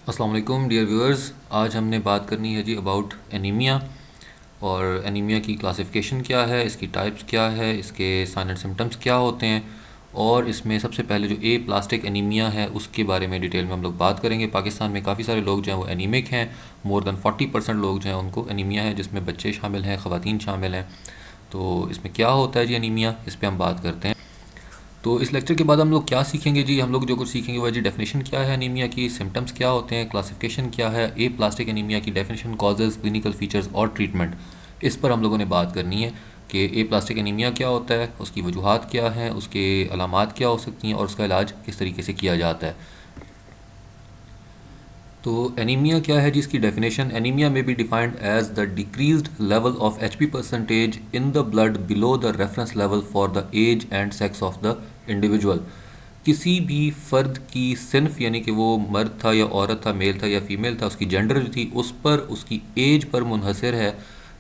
अस्सलाम वालेकुम dear viewers. आज हमने बात करनी है जी अबाउट एनीमिया। और एनीमिया की क्लासिफिकेशन क्या है, इसकी टाइप्स क्या है, इसके साइन एंड सिम्टम्स क्या होते हैं, और इसमें सबसे पहले जो ए प्लास्टिक एनीमिया है उसके बारे में डिटेल में हम लोग बात करेंगे। पाकिस्तान में काफ़ी सारे लोग जो हैं वो एनीमिक हैं। मोर देन 40% लोग जो हैं उनको एनीमिया है, जिसमें बच्चे शामिल हैं, ख़वातीन शामिल हैं। तो इसमें क्या होता है जी एनीमिया, इस पर हम बात करते हैं। तो इस लेक्चर के बाद हम लोग क्या सीखेंगे जी, हम लोग जो कुछ सीखेंगे वह जी डेफिनेशन क्या है एनीमिया की, सिम्टम्स क्या होते हैं, क्लासिफिकेशन क्या है, ए प्लास्टिक एनीमिया की डेफिनेशन, कॉजेज़, क्लिनिकल फीचर्स और ट्रीटमेंट। इस पर हम लोगों ने बात करनी है कि ए प्लास्टिक एनीमिया क्या होता है, उसकी वजूहात क्या हैं, उसके अलामात क्या हो सकती हैं और उसका इलाज किस तरीके से किया जाता है। तो एनीमिया क्या है जी, इसकी definition. Anaemia may be defined as the decreased level of HP percentage in the blood below the reference level for the age and sex of the individual. किसी भी फ़र्द की सिन्फ, यानी कि वो मर्द था या औरत था, मेल था या फीमेल था, उसकी जेंडर जो थी उस पर उसकी एज पर मुनहसर है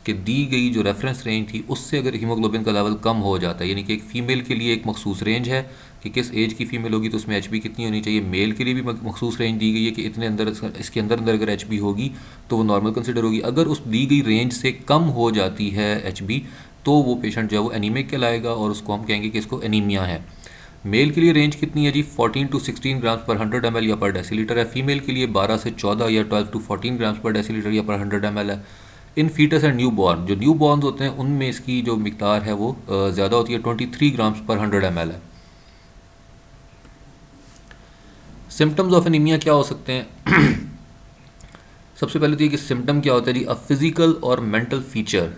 कि दी गई जो रेफरेंस रेंज थी उससे अगर हीमोग्लोबिन का लेवल कम हो जाता है, यानी कि एक फ़ीमेल के लिए एक मखसूस रेंज है कि किस एज की फ़ीमेल होगी तो उसमें एचबी कितनी होनी चाहिए। मेल के लिए भी मखसूस रेंज दी गई है कि इतने अंदर, इसके अंदर अंदर अगर एचबी होगी तो वो नॉर्मल कंसिडर होगी। अगर उस दी गई रेंज से कम हो जाती है एचबी तो वो पेशेंट जो है वो एनीमिक कहलाएगा और उसको हम कहेंगे कि इसको एनीमिया है। मेल के लिए रेंज कितनी है जी, 14 टू 16 ग्राम्स पर 100 ml या पर डेसीलीटर है। फीमेल के लिए 12 से 14 या 12 टू 14 ग्राम्स पर डेसीलीटर या पर 100 ml है। इन फीटस एंड न्यू बॉर्न, जो न्यू बॉर्न होते हैं उनमें इसकी जो मिकदार है वो ज़्यादा होती है, 23 ग्राम्स पर 100 ml है। सिम्टम्स ऑफ एनीमिया क्या हो सकते हैं? सबसे पहले तो ये कि सिम्टम क्या होता है जी, a physical or mental feature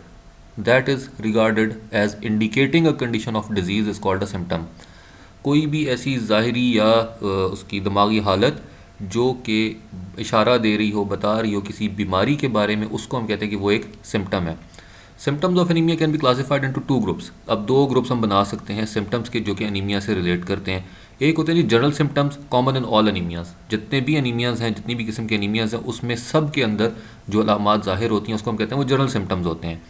that is regarded as indicating a condition of disease is called a symptom. कोई भी ऐसी ज़ाहिरी या उसकी दिमागी हालत जो कि इशारा दे रही हो, बता रही हो किसी बीमारी के बारे में, उसको हम कहते हैं कि वो एक सिम्टम है। Symptoms of anaemia can be classified into two groups. अब दो ग्रुप्स हम बना सकते हैं सिम्टम्स के जो कि एनीमिया से रिलेट करते हैं। एक होते हैं जी general symptoms, common in all anaemias. जितने भी एनीमियाज हैं, जितनी भी किस्म के एनीमियाज हैं, उसमें सब के अंदर जो अलामात ज़ाहिर होती हैं उसको हम कहते हैं वो जनरल सिम्टम्स होते हैं।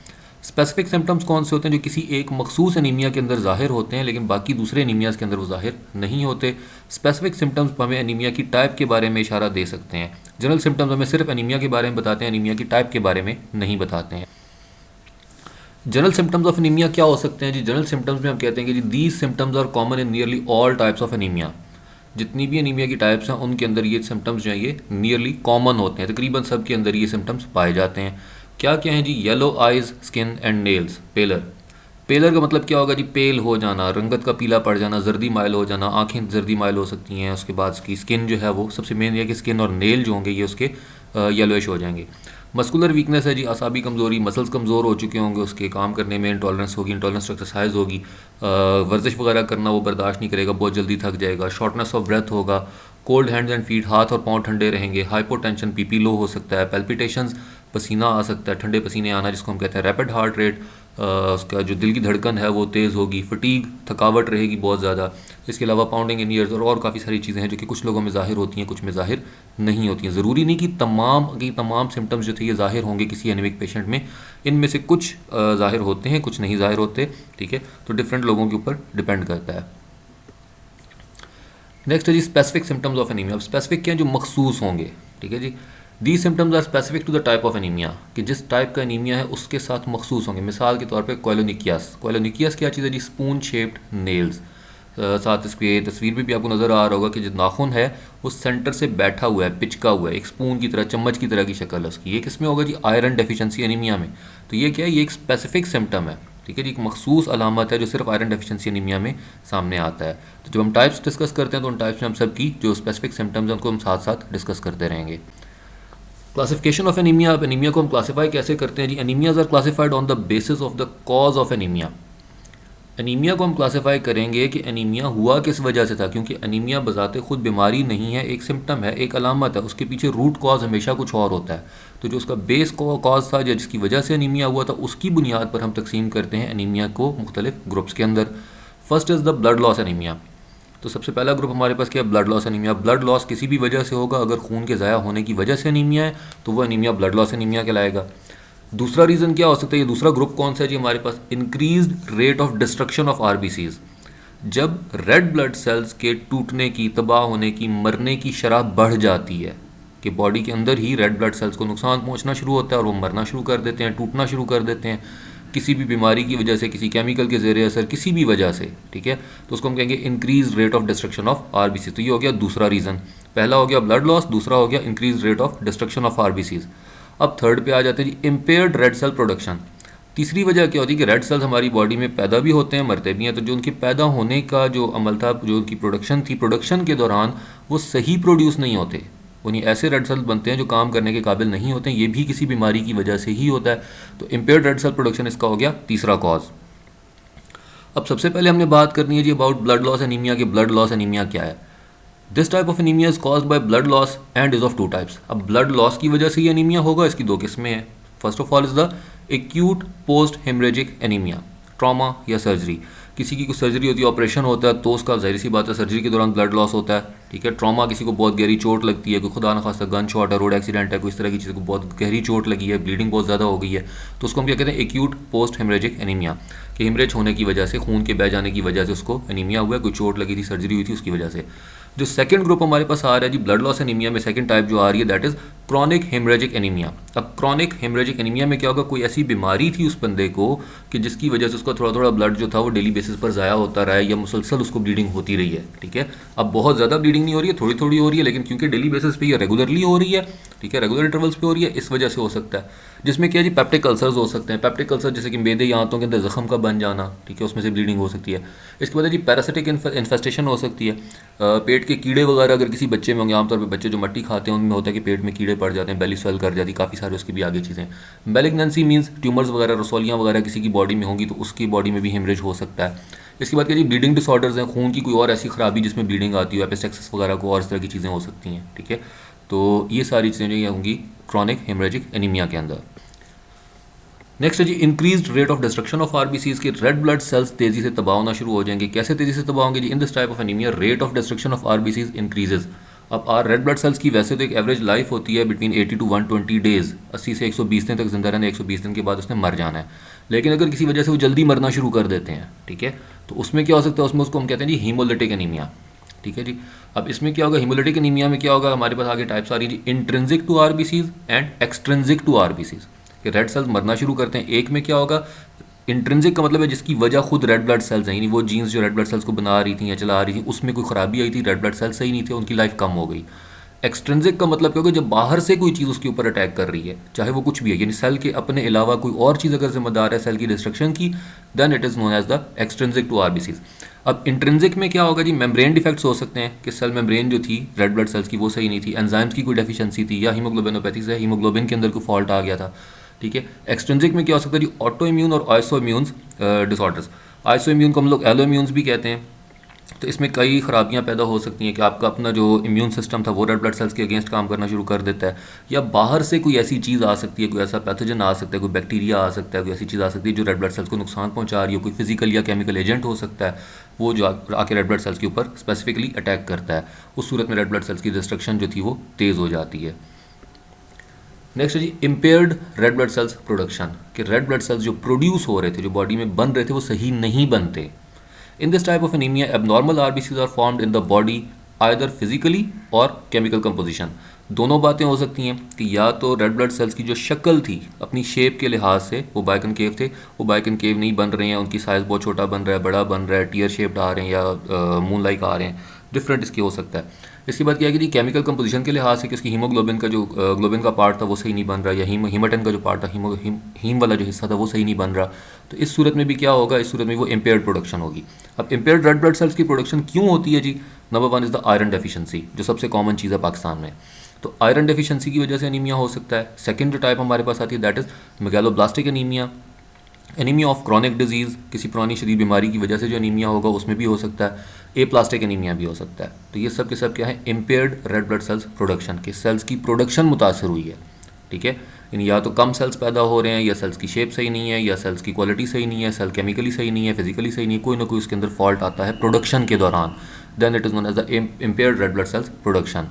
स्पेसिफिक सिम्टम्स कौन से होते हैं? जो किसी एक मखसूस एनीमिया के अंदर ज़ाहिर होते हैं लेकिन बाकी दूसरे एनीमियाज़ के अंदर वो ज़ाहिर नहीं होते। स्पेसिफिक सिम्टम्स हमें एनीमिया की टाइप के बारे में इशारा दे सकते हैं। जनरल सिम्टम्स हमें सिर्फ एनीमिया के बारे में बताते हैं, एनीमिया की टाइप के बारे में नहीं बताते हैं। जनरल सिम्टम्स ऑफ एनीमिया क्या हो सकते हैं जी? जनरल सिम्टम्स में हम कहते हैं कि जी these symptoms are common in nearly all types of anaemia. जितनी भी एनीमिया की टाइप्स हैं उनके अंदर ये सिम्टम्स जो हैं ये नियरली कॉमन होते हैं, तकरीबन सब के अंदर ये सिम्टम्स पाए जाते हैं। क्या क्या हैं जी? Yellow eyes, skin and nails. Pallor, pallor का मतलब क्या होगा जी? पेल हो जाना, रंगत का पीला पड़ जाना, जर्दी माइल हो जाना, आंखें जर्दी माइल हो सकती हैं। उसके बाद उसकी स्किन जो है वो, सबसे मेन ये कि स्किन और नेल जो होंगे ये उसके येलोइश हो जाएंगे। मस्कुलर वीकनेस है जी, असाबी कमज़ोरी, मसल्स कमज़ोर हो चुके होंगे, उसके काम करने में इंटॉलरेंस होगी, इंटॉलरेंस टू एक्सरसाइज होगी, वर्जिश वगैरह करना वो बर्दाश्त नहीं करेगा, बहुत जल्दी थक जाएगा। शॉर्टनेस ऑफ ब्रेथ होगा, कोल्ड हैंड्स एंड फीट, हाथ और पाँव ठंडे रहेंगे। हाइपोटेंशन, पीपी लो हो सकता है। पैल्पिटेशंस, पसीना आ सकता है, ठंडे पसीने आना जिसको हम कहते हैं। रैपिड हार्ट रेट, उसका जो दिल की धड़कन है वो तेज़ होगी। फटीग, थकावट रहेगी बहुत ज़्यादा। इसके अलावा पाउंडिंग इन ईयर्स और काफ़ी सारी चीज़ें हैं जो कि कुछ लोगों में ज़ाहिर होती हैं, कुछ में ज़ाहिर नहीं होती हैं। ज़रूरी नहीं कि तमाम सिम्टम्स जो थे ये ज़ाहिर होंगे किसी एनीमिक पेशेंट में। इनमें से कुछ ज़ाहिर होते हैं, कुछ नहीं ज़ाहिर होते। ठीक है, तो डिफरेंट लोगों के ऊपर डिपेंड करता है। नेक्स्ट है जी स्पेसिफिक सिम्टम्स ऑफ एनीमिया। अब स्पेसिफिक क्या है? जो मखसूस होंगे। ठीक है जी, the symptoms are specific to the type of anaemia, कि जिस टाइप का एनीमिया है उसके साथ मखसूस होंगे। मिसाल के तौर पे कोलोनिकियास। कोलोनिकियास क्या चीज़ है जी? Spoon shaped nails. साथ इसके तस्वीर में भी आपको नज़र आ रहा होगा कि जो नाखून है वो सेंटर से बैठा हुआ है, पिचका हुआ है, एक स्पून की तरह, चम्मच की तरह की शक्ल है उसकी। ये किसमें होगा जी? आयरन डेफिशिएंसी एनीमिया में। तो ये क्या है? ये एक स्पेसिफिक सिम्टम है। ठीक है जी, एक मखसूस अलामत है जो सिर्फ आयरन डेफिशिएंसी एनीमिया में सामने आता है। तो जब हम टाइप्स डिस्कस करते हैं तो उन टाइप्स में हम सब की जो स्पेसिफिक सिम्टम्स हैं उनको हम साथ साथ डिस्कस करते रहेंगे। Classification of anaemia. अब एनीमिया को हम क्लासीफाई कैसे करते हैं जी? Anaemias are classified on the basis of the cause of anaemia. Anaemia को हम क्लासिफाई करेंगे कि एनीमिया हुआ किस वजह से था, क्योंकि एनीमिया बजाते खुद बीमारी नहीं है, एक सिम्टम है, एक अलामत है। उसके पीछे रूट कॉज हमेशा कुछ और होता है। तो जो उसका बेस कॉज था या जिसकी वजह से एनीमिया हुआ था उसकी बुनियाद पर हम तकसीम करते हैं एनीमिया को मुख्तलिफ ग्रुप्स के अंदर। First is the blood loss anaemia. तो सबसे पहला ग्रुप हमारे पास क्या है? Blood loss anaemia. Blood loss किसी भी वजह से होगा, अगर खून के ज़ाया होने की वजह से एनीमिया है तो वह एनीमिया ब्लड लॉस एनीमिया कहलाएगा। दूसरा रीज़न क्या हो सकता है? ये दूसरा ग्रुप कौन सा है जी हमारे पास? Increased rate of destruction of RBCs. जब रेड ब्लड सेल्स के टूटने की, तबाह होने की, मरने की शरह बढ़ जाती है, कि बॉडी के अंदर ही रेड ब्लड सेल्स को नुकसान पहुंचना शुरू होता है और वो मरना शुरू कर देते हैं, टूटना शुरू कर देते हैं किसी भी बीमारी की वजह से, किसी केमिकल के ज़ेरे असर, किसी भी वजह से, ठीक है। तो उसको हम कहेंगे increase rate of destruction of RBC. तो ये हो गया दूसरा रीज़न। पहला हो गया ब्लड लॉस, दूसरा हो गया increase rate of destruction of RBCs. अब थर्ड पे आ जाते हैं जी इम्पेयर्ड रेड सेल प्रोडक्शन। तीसरी वजह क्या होती है कि रेड सेल्स हमारी बॉडी में पैदा भी होते हैं, मरते भी हैं। तो जो उनके पैदा होने का जो अमल था, जो उनकी प्रोडक्शन थी, प्रोडक्शन के दौरान वो सही प्रोड्यूस नहीं होते, उन्हीं ऐसे रेड सेल्स बनते हैं जो काम करने के काबिल नहीं होते हैं। ये भी किसी बीमारी की वजह से ही होता है। तो इम्पेयर्ड रेड सेल प्रोडक्शन इसका हो गया तीसरा कॉज। अब सबसे पहले हमने बात करनी है जी अबाउट ब्लड लॉस एनीमिया के ब्लड लॉस एनीमिया क्या है। This type of anaemia is caused by blood loss and is of two types. अब ब्लड लॉस की वजह से ये एनीमिया होगा, इसकी दो किस्में हैं। First of all is the acute post haemorrhagic anaemia, trauma या सर्जरी। किसी की कोई सर्जरी होती है, ऑपरेशन होता है, तो उसका जाहिर सी बात है सर्जरी के दौरान ब्लड लॉस होता है, ठीक है। ट्रॉमा किसी को बहुत गहरी चोट लगती है, कोई खुदा न खास्ता गन शॉट है, रोड एक्सीडेंट है, कोई इस तरह की चीज़ को बहुत गहरी चोट लगी है, ब्लीडिंग बहुत ज़्यादा हो गई है, तो उसको हम क्या कहते हैं एक्यूट पोस्ट हेमरेजिक एनीमिया, कि हेमरेज होने की वजह से, खून के बह जाने की वजह से उसको एनीमिया हुआ है, कोई चोट लगी थी, सर्जरी हुई थी, उसकी वजह से। जो सेकंड ग्रुप हमारे पास आ रहा है जी ब्लड लॉस एनीमिया में, सेकंड टाइप जो आ रही है that is chronic haemorrhagic anaemia. अब क्रॉनिक हेमरेजिक एनीमिया में क्या होगा, कोई ऐसी बीमारी थी उस बंदे को कि जिसकी वजह से उसका थोड़ा थोड़ा ब्लड जो था वो डेली बेसिस पर ज़ाया होता रहा है या मुसलसल उसको ब्लीडिंग होती रही है, ठीक है। अब बहुत ज़्यादा ब्लीडिंग नहीं हो रही है, थोड़ी थोड़ी हो रही है, लेकिन क्योंकि डेली बेसिस पे ये रेगुलरली हो रही है, ठीक है, रेगुलर इंटरवल्स पे हो रही है, इस वजह से हो सकता है। जिसमें क्या है जी पेप्टिक अल्सर्स हो सकते हैं। पेप्टिक अल्सर जैसे कि मैदे या आंतों के अंदर जख्म का बन जाना, ठीक है, उसमें से ब्लीडिंग हो सकती है। इसके बाद जी पैरासिटिक इन्फेस्टेशन हो सकती है। पेट के कीड़े वगैरह अगर किसी बच्चे में होंगे, आमतौर पर बच्चे जो मट्टी खाते हैं उनमें होता है कि पेट में कीड़े पड़ जाते हैं, बेली स्वेल कर जाती है, काफ़ी सारे उसकी भी आगे चीज़ें। मैलिग्नेंसी मीन्स ट्यूमर्स वगैरह, रसौलियाँ वगैरह किसी की बॉडी में होंगी तो उसकी बॉडी में भी हेमरेज हो सकता है। इसके बाद क्या जी ब्लीडिंग डिसऑर्डर्स हैं, खून की कोई और ऐसी खराबी जिसमें ब्लीडिंग आती है, एपिस्टेक्सिस वगैरह को और इस तरह की चीज़ें हो सकती हैं, ठीक है। तो ये सारी चीज़ें जो होंगी क्रॉनिक हेमरेजिक एनीमिया के अंदर। नेक्स्ट है जी increased rate of destruction of RBCs के रेड ब्लड सेल्स तेजी से तबाह होना शुरू हो जाएंगे। कैसे तेजी से तबाह होंगे जी, in this type of anaemia rate of destruction of RBCs increases. अब रेड ब्लड सेल्स की वैसे तो एक एवरेज लाइफ होती है बिटवीन 80 to 120 डेज, 80 से 120 दिन तक जिंदा रहना, 120 दिन के बाद उसने मर जाना है। लेकिन अगर किसी वजह से वो जल्दी मरना शुरू कर देते हैं, ठीक है, तो उसमें क्या हो सकता है, उसमें उसको हम कहते हैं जी हीमोलिटिक एनीमिया, ठीक है जी। अब इसमें क्या होगा, हीमोलिटिक एनीमिया में क्या होगा, हमारे पास आगे टाइप्स आ रही है जी intrinsic to RBCs and extrinsic to RBCs. कि रेड सेल्स मरना शुरू करते हैं। एक में क्या होगा, इंट्रिंसिक का मतलब है जिसकी वजह खुद रेड ब्लड सेल्स हैं, यानी वो जीन्स जो रेड ब्लड सेल्स को बना रही थी या चला रही थी उसमें कोई खराबी आई थी, रेड ब्लड सेल्स सही नहीं थे, उनकी लाइफ कम हो गई। एक्सट्रिंसिक का मतलब क्या होगा, जब बाहर से कोई चीज़ उसके ऊपर अटैक कर रही है, चाहे वो कुछ भी है, यानी सेल के अपने अलावा कोई और चीज़ अगर जिम्मेदार है सेल की डिस्ट्रक्शन की, then it is known as the extrinsic to RBCs. अब इंट्रिंसिक में क्या होगा जी, मेम्ब्रेन डिफेक्ट्स हो सकते हैं कि सेल मेम्ब्रेन जो थी रेड ब्लड सेल्स की वो सही नहीं थी, एंजाइम्स की कोई डेफिशिएंसी थी, या हीमोग्लोबिनोपैथी से हीमोग्लोबिन के अंदर कोई फॉल्ट आ गया था, ठीक है। एक्सट्रिंसिक में क्या हो सकता है जी, ऑटो इम्यून और iso immune disorders. Iso immune को हम लोग एलो इम्यून्स भी कहते हैं। तो इसमें कई खराबियां पैदा हो सकती हैं कि आपका अपना जो इम्यून सिस्टम था वो रेड ब्लड सेल्स के अगेंस्ट काम करना शुरू कर देता है, या बाहर से कोई ऐसी चीज़ आ सकती है, कोई ऐसा पैथोजन आ सकता है, कोई बैक्टीरिया आ सकता है, कोई ऐसी चीज़ आ सकती है जो रेड ब्लड सेल्स को नुकसान पहुंचा रही हो, कोई फिजिकल या केमिकल एजेंट हो सकता है, वो जो आके रेड ब्लड सेल्स के ऊपर स्पेसिफिकली अटैक करता है। उस सूरत में रेड ब्लड सेल्स की डिस्ट्रक्शन जो थी वो तेज़ हो जाती है। नेक्स्ट है जी impaired red blood cells production, कि रेड ब्लड सेल्स जो प्रोड्यूस हो रहे थे, जो बॉडी में बन रहे थे, वो सही नहीं बनते। In this type of anaemia abnormal RBCs are formed in the body either physically or chemical composition. दोनों बातें हो सकती हैं कि या तो रेड ब्लड सेल्स की जो शक्ल थी अपनी शेप के लिहाज से वो बाइकनकेव थे, वो बाइकनकेव नहीं बन रहे हैं, उनकी साइज़ बहुत छोटा बन रहा है, बड़ा बन रहा है, टीयर शेप्ड आ रहे हैं या मून लाइक आ रहे हैं, डिफरेंट इसकी हो सकता है। इसके बाद क्या है कि केमिकल कंपोजिशन के लिहाज से कि उसकी हीमोग्लोबिन का जो ग्लोबिन का पार्ट था वो सही नहीं बन रहा, या हीमाटिन का जो पार्ट था, हीम वाला जो हिस्सा था वो सही नहीं बन रहा। तो इस सूरत में भी क्या होगा, इस सूरत में वो इम्पेयर्ड प्रोडक्शन होगी। अब इम्पेयर्ड रेड ब्लड सेल्स की प्रोडक्शन क्यों होती है जी, number one is the iron deficiency, जो सबसे कॉमन चीज़ है पाकिस्तान में। तो आयरन डेफिशिएंसी की वजह से एनीमिया हो सकता है। सेकंड जो टाइप हमारे पास आती है that is megaloblastic anaemia, anaemia of chronic disease, किसी पुरानी शदीद बीमारी की वजह से जो एनीमिया होगा उसमें भी हो सकता है। एप्लास्टिक एनीमिया भी हो सकता है। तो ये सब के सब क्या है, impaired red blood cells production, के सेल्स की प्रोडक्शन मुतासर हुई है, ठीक है। यानी या तो कम सेल्स पैदा हो रहे हैं, या सेल्स की शेप सही नहीं है, या सेल्स की क्वालिटी सही नहीं है, सेल केमिकली सही नहीं है, फिजिकली सही नहीं है, कोई ना कोई उसके अंदर फॉल्ट आता है प्रोडक्शन के दौरान, then it is known as the impaired red blood cells production.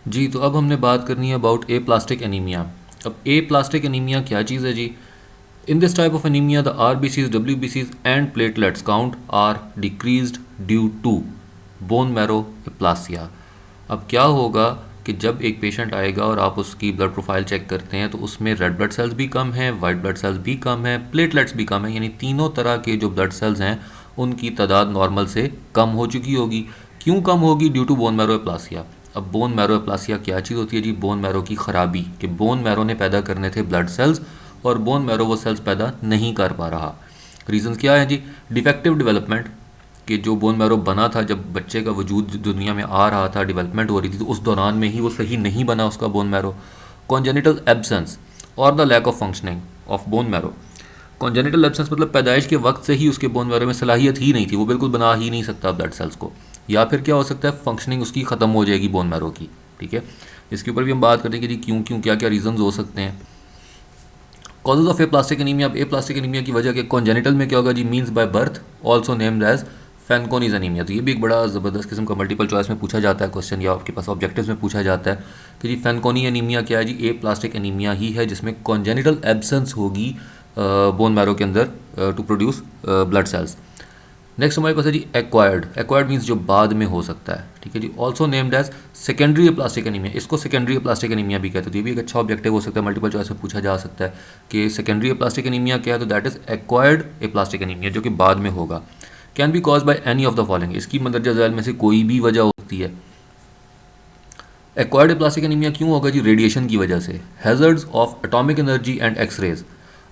जी तो अब हमने बात करनी है अबाउट एप्लास्टिक एनीमिया। अब एप्लास्टिक एनीमिया क्या चीज़ है जी, in this type of anemia the RBCs, WBCs and platelets count are decreased due to bone marrow aplasia। अब क्या होगा कि जब एक पेशेंट आएगा और आप उसकी ब्लड प्रोफाइल चेक करते हैं तो उसमें रेड ब्लड सेल्स भी कम हैं, वाइट ब्लड सेल्स भी कम हैं, प्लेटलेट्स भी कम हैं, यानी तीनों तरह के जो ब्लड सेल्स हैं उनकी तादाद नॉर्मल से कम हो चुकी होगी। क्यों कम होगी? Due to bone marrow aplasia. अब बोन मैरो एप्लासिया क्या चीज़ होती है जी? बोन मैरो की ख़राबी, कि बोन मैरो ने पैदा करने थे ब्लड सेल्स और बोन मैरो वो सेल्स पैदा नहीं कर पा रहा। रीज़न्स क्या है जी? डिफेक्टिव डेवलपमेंट, कि जो बोन मैरो बना था जब बच्चे का वजूद दुनिया में आ रहा था, डेवलपमेंट हो रही थी, तो उस दौरान में ही वो सही नहीं बना उसका bone marrow. Congenital absence or the lack of functioning of bone marrow. Congenital absence मतलब पैदाइश के वक्त से ही उसके बोन मैरो में सलाहियत ही नहीं थी, वो बिल्कुल बना ही नहीं सकता ब्लड सेल्स को। या फिर क्या हो सकता है? फंक्शनिंग उसकी ख़त्म हो जाएगी बोन मैरो की। ठीक है, इसके ऊपर भी हम बात करते हैं कि जी क्यों क्यों क्या क्या रीज़न्स हो सकते हैं। Causes of aplastic anaemia. अब एप्लास्टिक एनीमिया की वजह के कॉन्जेनिटल में क्या होगा जी? Means by birth, also named as Fanconi's anaemia. तो ये भी एक बड़ा ज़बरदस्त किस्म का मल्टीपल चॉइस में पूछा जाता है क्वेश्चन, या आपके पास ऑब्जेक्टिव्स में पूछा जाता है कि जी फैनकोनी एनीमिया क्या है जी? एप्लास्टिक एनीमिया ही है जिसमें कॉन्जेनिटल एब्सेंस होगी बोन मैरो के अंदर to produce blood cells. Next हमारे पास है जी एक्वायर्ड। एक्वायर्ड मीन्स जो बाद में हो सकता है। ठीक है जी, also named as secondary aplastic anaemia. इसको सेकेंडरी एप्लास्टिक एनीमिया भी कहते हैं। तो ये भी एक अच्छा ऑब्जेक्टिव हो सकता है, मल्टीपल चॉइस में पूछा जा सकता है कि सेकेंडरी एप्लास्टिक एनीमिया क्या है? तो that is acquired aplastic anaemia, जो कि बाद में होगा। Can be cause by any of the following. इसकी मंदरजा झैल में से कोई भी वजह हो सकती है। एक्वायर्ड एप्लास्टिक एनीमिया क्यों होगा जी? रेडिएशन की वजह से। Hazards of atomic energy and X rays.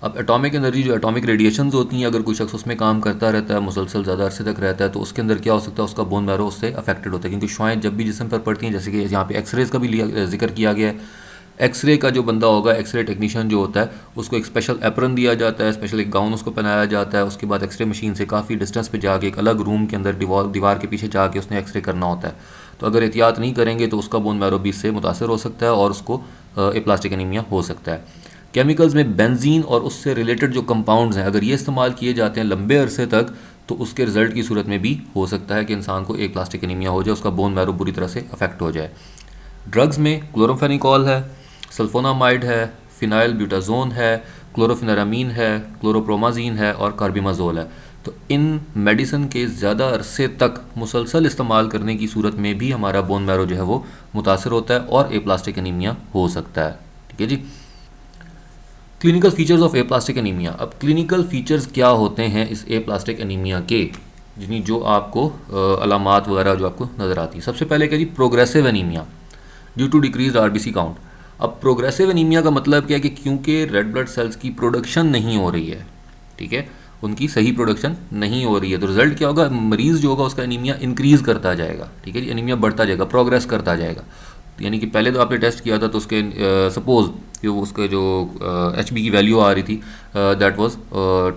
अब एटॉमिक एनर्जी, जो एटॉमिक रेडिएशंस होती हैं, अगर कोई शख्स उसमें काम करता रहता है, मुसलसल ज़्यादा अरसे तक रहता है, तो उसके अंदर क्या हो सकता है? उसका बोन मैरो उससे अफेक्टेड होता है, क्योंकि शुआएं जब भी जिस्म पर पड़ती हैं, जैसे कि यहाँ पे एक्सरेज का भी जिक्र किया गया है। एक्सरे का जो बंदा होगा, एक्सरे टेक्नीशियन जो होता है, उसको एक स्पेशल एप्रन दिया जाता है, स्पेशल एक गाउन उसको पहनाया जाता है। उसके बाद एक्सरे मशीन से काफ़ी डिस्टेंस पे जाके एक अलग रूम के अंदर दीवार के पीछे जाके उसने एक्सरे करना होता है। तो अगर एहतियात नहीं करेंगे तो उसका बोन मैरो भी इससे मुतासर हो सकता है और उसको एप्लास्टिक एनीमिया हो सकता है। केमिकल्स में बेंजीन और उससे रिलेटेड जो कंपाउंड्स हैं, अगर ये इस्तेमाल किए जाते हैं लंबे अरसे तक, तो उसके रिजल्ट की सूरत में भी हो सकता है कि इंसान को एप्लास्टिक एनीमिया हो जाए, उसका बोन मैरो बुरी तरह से अफेक्ट हो जाए। ड्रग्स में क्लोरोफेनिकॉल है, सल्फोनामाइड है, फिनाइल ब्यूटाजोन है, क्लोरोफिनारामीन है, क्लोरोप्रोमाजीन है और कार्बिमाजोल है। तो इन मेडिसिन के ज़्यादा अरसे तक मुसलसल इस्तेमाल करने की सूरत में भी हमारा बोन मैरो जो है वो मुतासर होता है और एप्लास्टिक एनीमिया हो सकता है। ठीक है जी। Clinical features of aplastic anaemia. अब क्लिनिकल फीचर्स क्या होते हैं इस एप्लास्टिक एनीमिया के, जिन्हें जो आपको अलामात वगैरह जो आपको नज़र आती है। सबसे पहले क्या जी? Progressive anaemia due to decrease RBC count. अब प्रोग्रेसिव एनीमिया का मतलब क्या है? कि क्योंकि रेड ब्लड सेल्स की प्रोडक्शन नहीं हो रही है, ठीक है, उनकी सही प्रोडक्शन नहीं हो रही है, तो रिजल्ट क्या होगा? मरीज़ जो होगा उसका एनीमिया इंक्रीज़ करता जाएगा। ठीक है जी, एनीमिया बढ़ता जाएगा, प्रोग्रेस करता जाएगा। तो यानी कि पहले तो आपने टेस्ट किया था तो उसके सपोज जो उसके जो HB की वैल्यू आ रही थी दैट वाज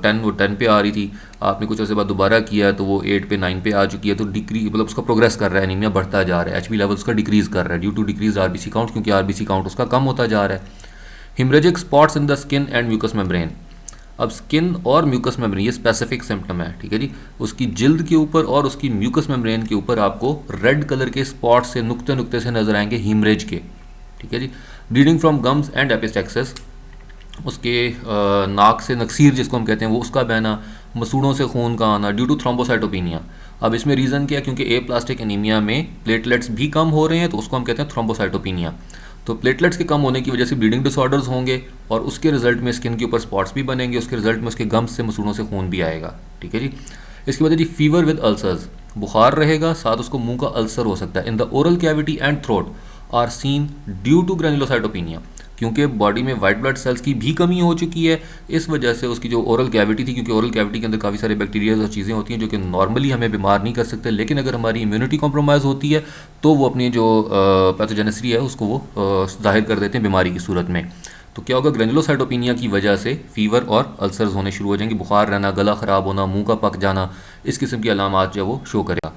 10, वो 10 पे आ रही थी। आपने कुछ ऐसे बाद दोबारा किया है तो वो 8 पे 9 पे आ चुकी है, तो डिक्रीज मतलब उसका प्रोग्रेस कर रहा है, एनीमिया बढ़ता जा रहा है, HB लेवल उसका डिक्रीज़ कर रहा है due to decrease RBC count, क्योंकि आरबीसी काउंट उसका कम होता जा रहा है। Hemorrhagic spots in the skin and mucous membrane. अब स्किन और म्यूकस मेम्ब्रेन ये स्पेसिफिक सिम्टम है। ठीक है जी, उसकी जिल्द के ऊपर और उसकी म्यूकस मेम्ब्रेन के ऊपर आपको रेड कलर के स्पॉट से नुक्ते नुक्ते से नजर आएंगे हीमरेज के। ठीक है जी। Bleeding from gums and epistaxis, उसके नाक से नक्सीर जिसको हम कहते हैं वो उसका बहना, मसूड़ों से खून का आना ड्यू टू थ्रोम्बोसाइटोपिनिया। अब इसमें रीज़न क्या है? क्योंकि एप्लास्टिक एनीमिया में प्लेटलेट्स भी कम हो रहे हैं, तो उसको हम कहते हैं थ्रोम्बोसाइटोपिनिया। तो प्लेटलेट्स के कम होने की वजह से ब्लीडिंग डिसऑर्डर्स होंगे और उसके रिजल्ट में स्किन के ऊपर स्पॉट्स भी बनेंगे, उसके रिजल्ट में उसके गम्स से मसूड़ों से खून भी आएगा। ठीक है जी। इसके बाद जी फीवर विद अल्सर्स, बुखार रहेगा, साथ उसको मुंह का अल्सर हो सकता है। In the oral cavity and throat are seen due to granulocytopenia, क्योंकि बॉडी में वाइट ब्लड सेल्स की भी कमी हो चुकी है, इस वजह से उसकी जो ओरल कैविटी थी, क्योंकि ओरल कैविटी के अंदर काफ़ी सारे बैक्टीरियाज और चीज़ें होती हैं जो कि नॉर्मली हमें बीमार नहीं कर सकते, लेकिन अगर हमारी इम्यूनिटी कॉम्प्रोमाइज़ होती है तो वो अपनी जो पैथोजेनेसिटी है उसको वो जाहिर कर देते हैं बीमारी की सूरत में। तो क्या होगा? ग्रेनुलोसाइटोपिनिया की वजह से फीवर और अल्सर्स होने शुरू हो जाएंगे, बुखार रहना, गला ख़राब होना, मुंह का पक जाना, इस किस्म की अलामात जो है वो शो करेगा।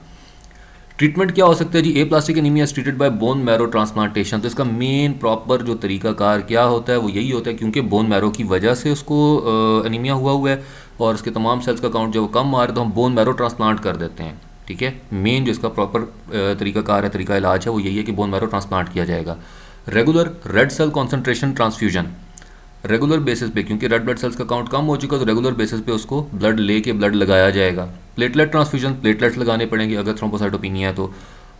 ट्रीटमेंट क्या हो सकता है जी? Aplastic anaemia treated by bone marrow transplantation. तो इसका मेन प्रॉपर जो तरीकाकार क्या होता है वो यही होता है, क्योंकि बोन मैरो की वजह से उसको एनीमिया हुआ है और उसके तमाम सेल्स का काउंट जब कम आ रहा है तो हम बोन मैरो ट्रांसप्लांट कर देते हैं। ठीक है, मेन जो इसका प्रॉपर तरीकाकार है, तरीका इलाज है, वो यही है कि बोन मैरो ट्रांसप्लांट किया जाएगा। Regular red cell concentration transfusion, regular basis पे, क्योंकि रेड ब्लड सेल्स का काउंट कम हो चुका है तो रेगुलर बेसिस पे उसको ब्लड लेके ब्लड लगाया जाएगा। प्लेटलेट ट्रांसफ्यूजन, प्लेटलेट्स लगाने पड़ेंगे अगर थ्रोम्बोसाइटोपिनिया है तो।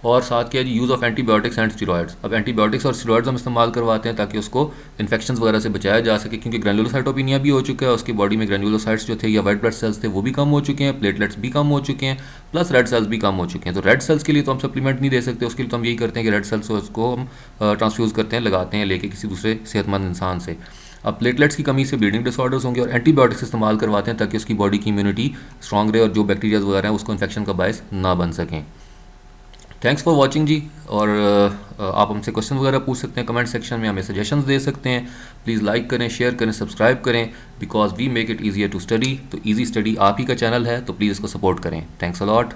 और साथ क्या है जी, use of antibiotics and steroids. अब एंटीबायोटिक्स और स्टेरॉइड्स हम इस्तेमाल करवाते हैं ताकि उसको इन्फेक्शंस वगैरह से बचाया जा सके, क्योंकि ग्रैनुलोसाइटोपिनिया भी हो चुका है, उसकी बॉडी में ग्रैनुलोसाइट्स जो थे या वाइट ब्लड सेल्स थे वो भी कम हो चुके हैं, प्लेटलेट्स भी कम हो चुके हैं, प्लस रेड सेल्स भी कम हो चुके हैं। तो रेड सेल्स के लिए तो हम सप्लीमेंट नहीं दे सकते, उसके लिए तो हम यही करते हैं कि रेड सेल्स को हम ट्रांसफ्यूज़ करते हैं, लगाते हैं लेके किसी दूसरे सेहतमंद इंसान से। अब प्लेटलेट्स की कमी से ब्लीडिंग डिसऑर्डर्स होंगे, और एंटीबायोटिक्स इस्तेमाल करवाते हैं ताकि उसकी बॉडी की इम्यूनिटी स्ट्रांग रहे और जो बैक्टीरियाज वगैरह हैं उसको इन्फेक्शन का बायस ना बन सकें। थैंक्स फॉर वॉचिंग जी। और आप हमसे क्वेश्चन वगैरह पूछ सकते हैं कमेंट सेक्शन में, हमें सजेशंस दे सकते हैं। प्लीज़ लाइक करें, शेयर करें, सब्सक्राइब करें, because we make it easier to study. तो ईजी स्टडी आप ही का चैनल है, तो प्लीज़ इसको सपोर्ट करें। Thanks a lot.